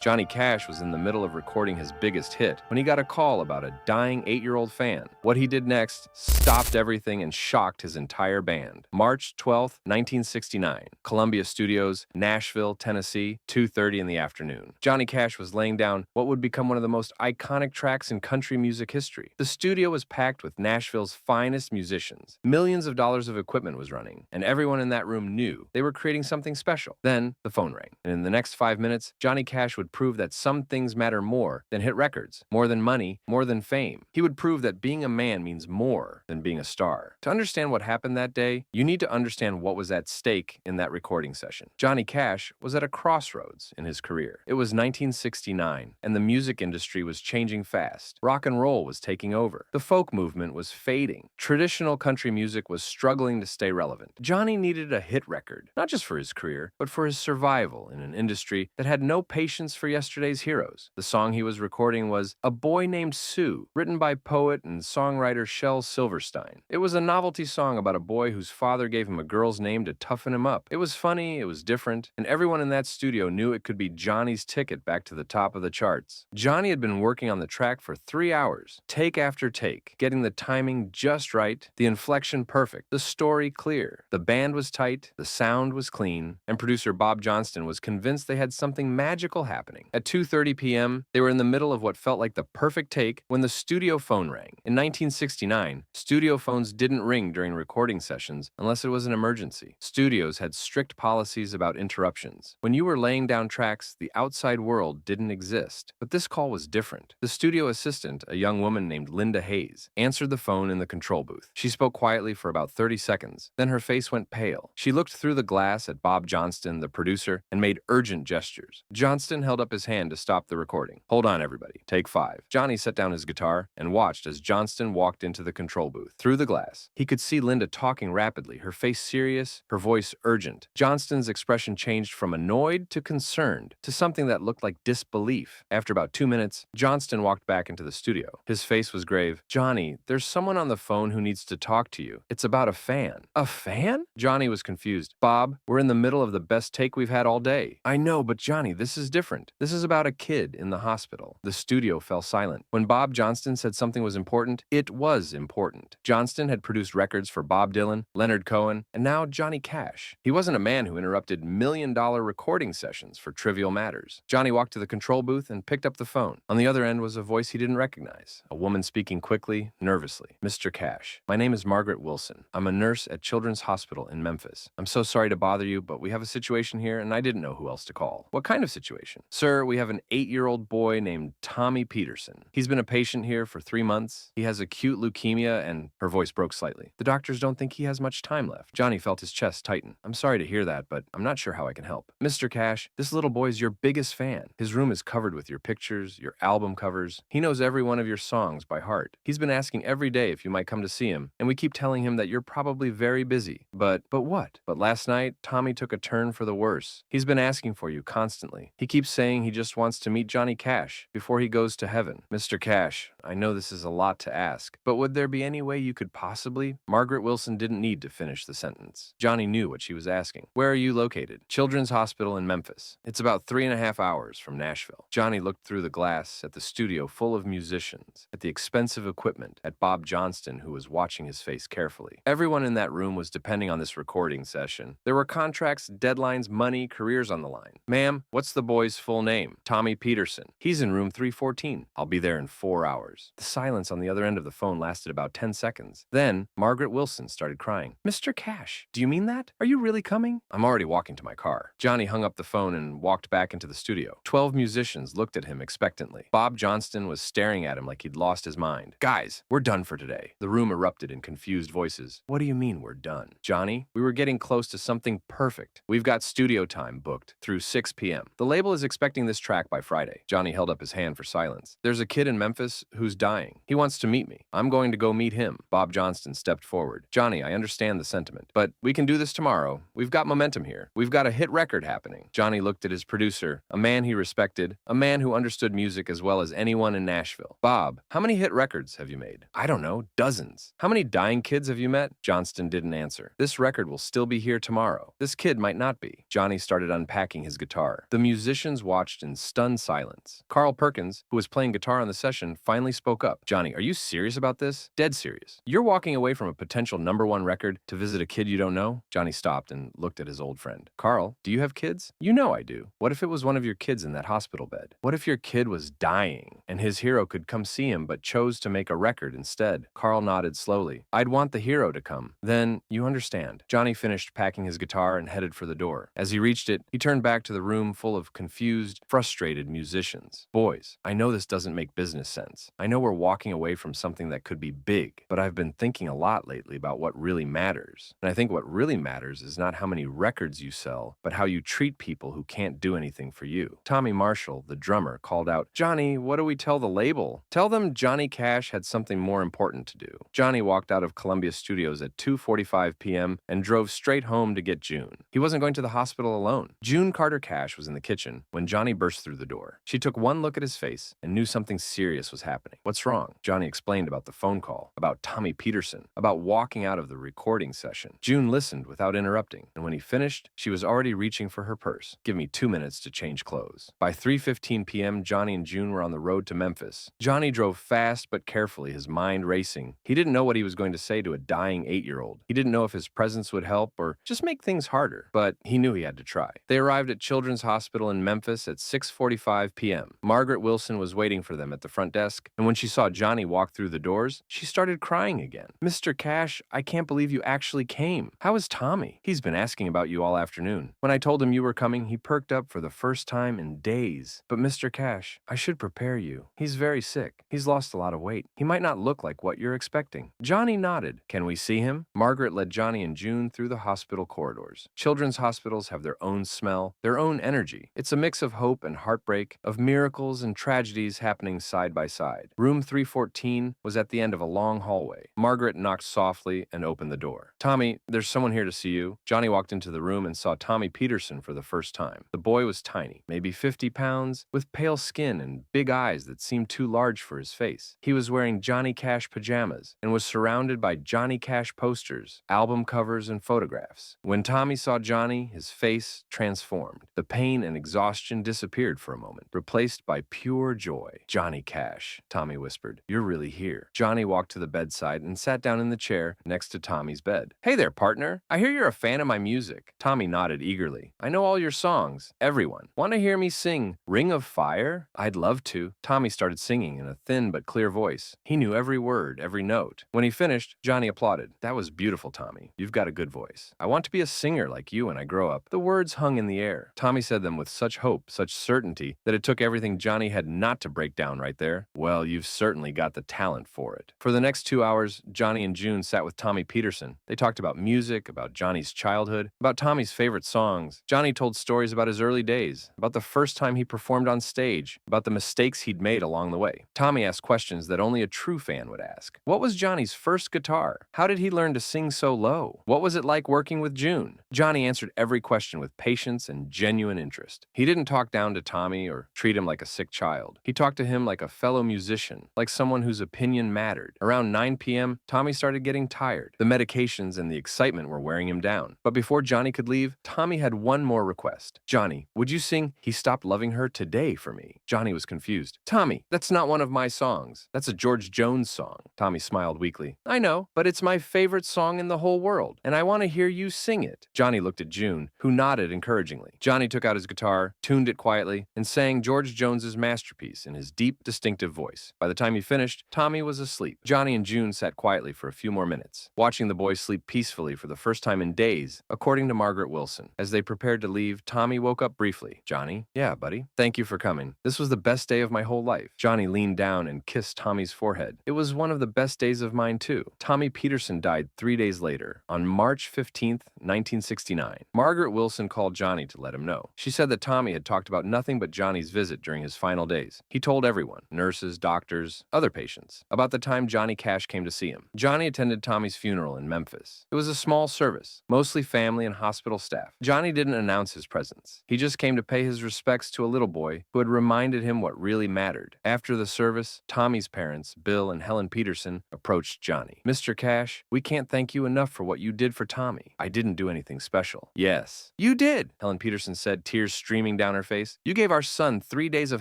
Johnny Cash was in the middle of recording his biggest hit when he got a call about a dying 8-year-old fan. What he did next stopped everything and shocked his entire band. March 12, 1969, Columbia Studios, Nashville, Tennessee, 2:30 in the afternoon. Johnny Cash was laying down what would become one of the most iconic tracks in country music history. The studio was packed with Nashville's finest musicians. Millions of dollars of equipment was running, and everyone in that room knew they were creating something special. Then the phone rang, and in the next 5 minutes, Johnny Cash would prove that some things matter more than hit records, more than money, more than fame. He would prove that being a man means more than being a star. To understand what happened that day, you need to understand what was at stake in that recording session. Johnny Cash was at a crossroads in his career. It was 1969, and the music industry was changing fast. Rock and roll was taking over. The folk movement was fading. Traditional country music was struggling to stay relevant. Johnny needed a hit record, not just for his career, but for his survival in an industry that had no patience for yesterday's heroes. The song he was recording was A Boy Named Sue, written by poet and songwriter Shel Silverstein. It was a novelty song about a boy whose father gave him a girl's name to toughen him up. It was funny, it was different, and everyone in that studio knew it could be Johnny's ticket back to the top of the charts. Johnny had been working on the track for 3 hours, take after take, getting the timing just right, the inflection perfect, the story clear. The band was tight, the sound was clean, and producer Bob Johnston was convinced they had something magical happening. At 2:30 p.m., they were in the middle of what felt like the perfect take when the studio phone rang. In 1969, studio phones didn't ring during recording sessions unless it was an emergency. Studios had strict policies about interruptions. When you were laying down tracks, the outside world didn't exist. But this call was different. The studio assistant, a young woman named Linda Hayes, answered the phone in the control booth. She spoke quietly for about 30 seconds. Then her face went pale. She looked through the glass at Bob Johnston, the producer, and made urgent gestures. Johnston held up his hand to stop the recording. "Hold on, everybody. Take 5. Johnny set down his guitar and watched as Johnston walked into the control booth. Through the glass, he could see Linda talking rapidly, her face serious, her voice urgent. Johnston's expression changed from annoyed to concerned, to something that looked like disbelief. After about 2 minutes, Johnston walked back into the studio. His face was grave. "Johnny, there's someone on the phone who needs to talk to you. It's about a fan." "A fan?" Johnny was confused. "Bob, we're in the middle of the best take we've had all day." "I know, but Johnny, this is different. This is about a kid in the hospital." The studio fell silent. When Bob Johnston said something was important, it was important. Johnston had produced records for Bob Dylan, Leonard Cohen, and now Johnny Cash. He wasn't a man who interrupted million-dollar recording sessions for trivial matters. Johnny walked to the control booth and picked up the phone. On the other end was a voice he didn't recognize, a woman speaking quickly, nervously. "Mr. Cash, my name is Margaret Wilson. I'm a nurse at Children's Hospital in Memphis. I'm so sorry to bother you, but we have a situation here, and I didn't know who else to call." "What kind of situation?" "Sir, we have an 8-year-old boy named Tommy Peterson. He's been a patient here for 3 months. He has acute leukemia and—" Her voice broke slightly. "The doctors don't think he has much time left." Johnny felt his chest tighten. "I'm sorry to hear that, but I'm not sure how I can help." "Mr. Cash, this little boy's your biggest fan. His room is covered with your pictures, your album covers. He knows every one of your songs by heart. He's been asking every day if you might come to see him, and we keep telling him that you're probably very busy. But what? But last night, Tommy took a turn for the worse. He's been asking for you constantly. He keeps saying he just wants to meet Johnny Cash before he goes to heaven." "Mr. Cash, I know this is a lot to ask, but would there be any way you could possibly—" Margaret Wilson didn't need to finish the sentence. Johnny knew what she was asking. "Where are you located?" "Children's Hospital in Memphis. It's about 3.5 hours from Nashville." Johnny looked through the glass at the studio full of musicians, at the expensive equipment, at Bob Johnston, who was watching his face carefully. Everyone in that room was depending on this recording session. There were contracts, deadlines, money, careers on the line. "Ma'am, what's the boy's full name?" "Tommy Peterson. He's in room 314. I'll be there in 4 hours." The silence on the other end of the phone lasted about 10 seconds. Then, Margaret Wilson started crying. "Mr. Cash, do you mean that? Are you really coming?" "I'm already walking to my car." Johnny hung up the phone and walked back into the studio. 12 musicians looked at him expectantly. Bob Johnston was staring at him like he'd lost his mind. "Guys, we're done for today." The room erupted in confused voices. "What do you mean we're done?" "Johnny, we were getting close to something perfect. We've got studio time booked through 6 p.m. The label is expecting this track by Friday." Johnny held up his hand for silence. "There's a kid in Memphis who's dying. He wants to meet me. I'm going to go meet him." Bob Johnston stepped forward. "Johnny, I understand the sentiment, but we can do this tomorrow. We've got momentum here. We've got a hit record happening." Johnny looked at his producer, a man he respected, a man who understood music as well as anyone in Nashville. "Bob, how many hit records have you made?" "I don't know, dozens." "How many dying kids have you met?" Johnston didn't answer. "This record will still be here tomorrow. This kid might not be." Johnny started unpacking his guitar. The musicians watched in stunned silence. Carl Perkins, who was playing guitar on the session, finally spoke up. "Johnny, are you serious about this?" "Dead serious. You're walking away from a potential #1 record to visit a kid you don't know?" Johnny stopped and looked at his old friend. "Carl, do you have kids?" "You know I do. What if it was one of your kids in that hospital bed? What if your kid was dying and his hero could come see him but chose to make a record instead?" Carl nodded slowly. "I'd want the hero to come. Then you understand." Johnny finished packing his guitar and headed for the door. As he reached it, he turned back to the room full of confused, frustrated musicians. "Boys, I know this doesn't make business sense. I know we're walking away from something that could be big, but I've been thinking a lot lately about what really matters. And I think what really matters is not how many records you sell, but how you treat people who can't do anything for you." Tommy Marshall, the drummer, called out, "Johnny, what do we tell the label?" "Tell them Johnny Cash had something more important to do." Johnny walked out of Columbia Studios at 2:45 p.m. and drove straight home to get June. He wasn't going to the hospital alone. June Carter Cash was in the kitchen when Johnny burst through the door. She took one look at his face and knew something serious was happening. "What's wrong?" Johnny explained about the phone call, about Tommy Peterson, about walking out of the recording session. June listened without interrupting, and when he finished, she was already reaching for her purse. "Give me 2 minutes to change clothes." By 3:15 p.m., Johnny and June were on the road to Memphis. Johnny drove fast but carefully, his mind racing. He didn't know what he was going to say to a dying 8-year-old. He didn't know if his presence would help or just make things harder, but he knew he had to try. They arrived at Children's Hospital in Memphis at 6:45 p.m. Margaret Wilson was waiting for them at the front desk, and when she saw Johnny walk through the doors, she started crying again. "Mr. Cash, I can't believe you actually came. How is Tommy? He's been asking about you all afternoon. When I told him you were coming, he perked up for the first time in days. But Mr. Cash, I should prepare you. He's very sick. He's lost a lot of weight. He might not look like what you're expecting." Johnny nodded. "Can we see him?" Margaret led Johnny and June through the hospital corridors. Children's hospitals have their own smell, their own energy. It's a mix of hope and heartbreak, of miracles and tragedies happening side by side. Room 314 was at the end of a long hallway. Margaret knocked softly and opened the door. "Tommy, there's someone here to see you." Johnny walked into the room and saw Tommy Peterson for the first time. The boy was tiny, maybe 50 pounds, with pale skin and big eyes that seemed too large for his face. He was wearing Johnny Cash pajamas and was surrounded by Johnny Cash posters, album covers, and photographs. When Tommy saw Johnny, his face transformed. The pain and exhaustion disappeared for a moment, replaced by pure joy. "Johnny Cash," Tommy whispered. "You're really here." Johnny walked to the bedside and sat down in the chair next to Tommy's bed. "Hey there, partner. I hear you're a fan of my music." Tommy nodded eagerly. "I know all your songs. Everyone. Want to hear me sing Ring of Fire?" "I'd love to." Tommy started singing in a thin but clear voice. He knew every word, every note. When he finished, Johnny applauded. "That was beautiful, Tommy. You've got a good voice. I want to be a singer like you when I grow up." The words hung in the air. Tommy said them with such hope, such certainty, that it took everything Johnny had not to break down right there. "Well, you've certainly got the talent for it." For the next 2 hours, Johnny and June sat with Tommy Peterson. They talked about music, about Johnny's childhood, about Tommy's favorite songs. Johnny told stories about his early days, about the first time he performed on stage, about the mistakes he'd made along the way. Tommy asked questions that only a true fan would ask. What was Johnny's first guitar? How did he learn to sing so low? What was it like working with June? Johnny answered every question with patience and genuine interest. He didn't talk down to Tommy or treat him like a sick child. He talked to him like a fellow musician, like someone whose opinion mattered. Around 9 p.m., Tommy started getting tired. The medications and the excitement were wearing him down. But before Johnny could leave, Tommy had one more request. "Johnny, would you sing He Stopped Loving Her Today for me?" Johnny was confused. "Tommy, that's not one of my songs. That's a George Jones song." Tommy smiled weakly. "I know, but it's my favorite song in the whole world, and I want to hear you sing it." Johnny looked at June, who nodded encouragingly. Johnny took out his guitar, tuned it quietly, and sang George Jones's masterpiece in his deep, distinctive voice. By the time he finished, Tommy was asleep. Johnny and June sat quietly for a few more minutes, watching the boy sleep peacefully for the first time in days, according to Margaret Wilson. As they prepared to leave, Tommy woke up briefly. "Johnny?" "Yeah, buddy. Thank you for coming. This was the best day of my whole life." Johnny leaned down and kissed Tommy's forehead. "It was one of the best days of mine, too." Tommy Peterson died 3 days later, on March 15th, 1969. Margaret Wilson called Johnny to let him know. She said that Tommy had talked about nothing but Johnny's visit during his final days. He told everyone, nurses, doctors, other patients, about the time Johnny Cash came to see him. Johnny attended Tommy's funeral in Memphis. It was a small service, mostly family and hospital staff. Johnny didn't announce his presence. He just came to pay his respects to a little boy who had reminded him what really mattered. After the service, Tommy's parents, Bill and Helen Peterson, approached Johnny. "Mr. Cash, we can't thank you enough for what you did for Tommy." "I didn't do anything special." "Yes, you did," Helen Peterson said, tears streaming down her her face. "You gave our son 3 days of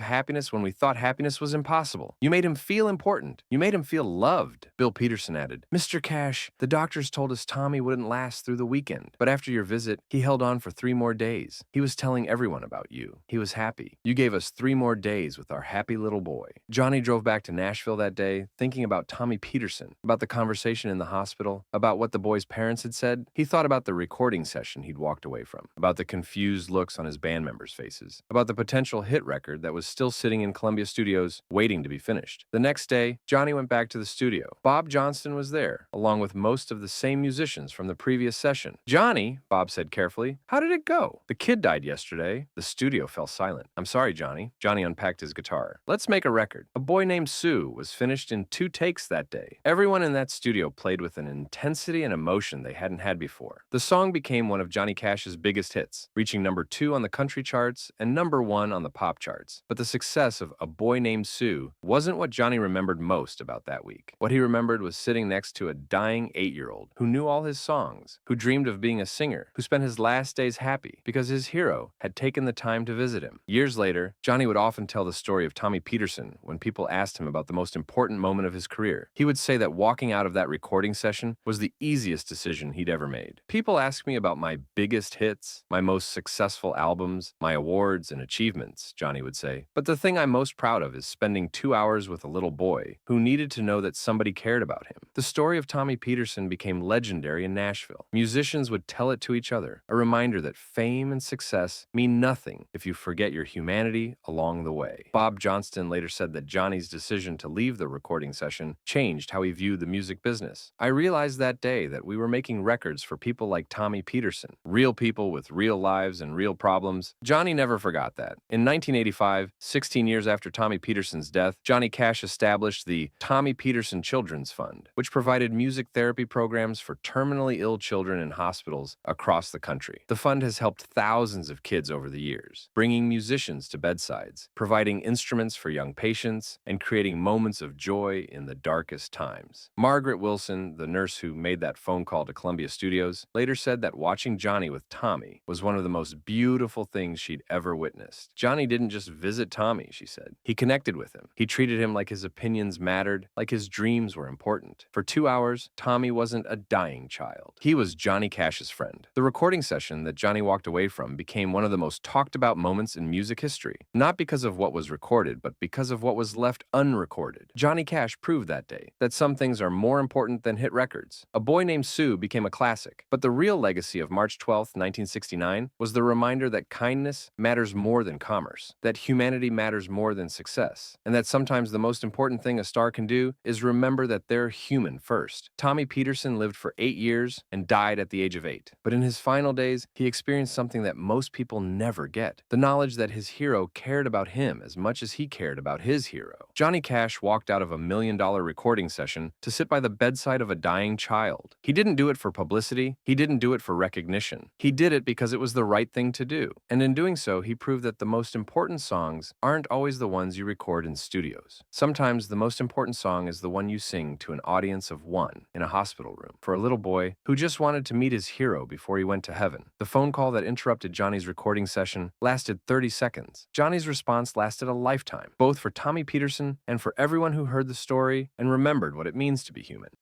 happiness when we thought happiness was impossible. You made him feel important. You made him feel loved." Bill Peterson added, "Mr. Cash, the doctors told us Tommy wouldn't last through the weekend, but after your visit, he held on for 3 more days. He was telling everyone about you. He was happy. You gave us 3 more days with our happy little boy." Johnny drove back to Nashville that day, thinking about Tommy Peterson, about the conversation in the hospital, about what the boy's parents had said. He thought about the recording session he'd walked away from, about the confused looks on his band members' faces, about the potential hit record that was still sitting in Columbia Studios waiting to be finished. The next day, Johnny went back to the studio. Bob Johnston was there, along with most of the same musicians from the previous session. "Johnny," Bob said carefully, "how did it go? The kid died yesterday." The studio fell silent. "I'm sorry, Johnny." Johnny unpacked his guitar. "Let's make a record." A Boy Named Sue was finished in 2 takes that day. Everyone in that studio played with an intensity and emotion they hadn't had before. The song became one of Johnny Cash's biggest hits, reaching number 2 on the country charts and number 1 on the pop charts. But the success of A Boy Named Sue wasn't what Johnny remembered most about that week. What he remembered was sitting next to a dying 8-year-old who knew all his songs, who dreamed of being a singer, who spent his last days happy because his hero had taken the time to visit him. Years later, Johnny would often tell the story of Tommy Peterson when people asked him about the most important moment of his career. He would say that walking out of that recording session was the easiest decision he'd ever made. "People ask me about my biggest hits, my most successful albums, my awards and achievements," Johnny would say. "But the thing I'm most proud of is spending 2 hours with a little boy who needed to know that somebody cared about him." The story of Tommy Peterson became legendary in Nashville. Musicians would tell it to each other, a reminder that fame and success mean nothing if you forget your humanity along the way. Bob Johnston later said that Johnny's decision to leave the recording session changed how he viewed the music business. "I realized that day that we were making records for people like Tommy Peterson, real people with real lives and real problems." Johnny never forgot that. In 1985, 16 years after Tommy Peterson's death, Johnny Cash established the Tommy Peterson Children's Fund, which provided music therapy programs for terminally ill children in hospitals across the country. The fund has helped thousands of kids over the years, bringing musicians to bedsides, providing instruments for young patients, and creating moments of joy in the darkest times. Margaret Wilson, the nurse who made that phone call to Columbia Studios, later said that watching Johnny with Tommy was one of the most beautiful things she'd ever witnessed. "Johnny didn't just visit Tommy," she said. "He connected with him. He treated him like his opinions mattered, like his dreams were important. For 2 hours, Tommy wasn't a dying child. He was Johnny Cash's friend." The recording session that Johnny walked away from became one of the most talked about moments in music history, not because of what was recorded, but because of what was left unrecorded. Johnny Cash proved that day that some things are more important than hit records. A Boy Named Sue became a classic, but the real legacy of March 12, 1969 was the reminder that kindness matters more than commerce, that humanity matters more than success, and that sometimes the most important thing a star can do is remember that they're human first. Tommy Peterson lived for 8 years and died at the age of 8. But in his final days, he experienced something that most people never get: the knowledge that his hero cared about him as much as he cared about his hero. Johnny Cash walked out of a $1 million recording session to sit by the bedside of a dying child. He didn't do it for publicity. He didn't do it for recognition. He did it because it was the right thing to do. And in doing so, he proved that the most important songs aren't always the ones you record in studios. Sometimes the most important song is the one you sing to an audience of 1 in a hospital room for a little boy who just wanted to meet his hero before he went to heaven. The phone call that interrupted Johnny's recording session lasted 30 seconds. Johnny's response lasted a lifetime, both for Tommy Peterson and for everyone who heard the story and remembered what it means to be human.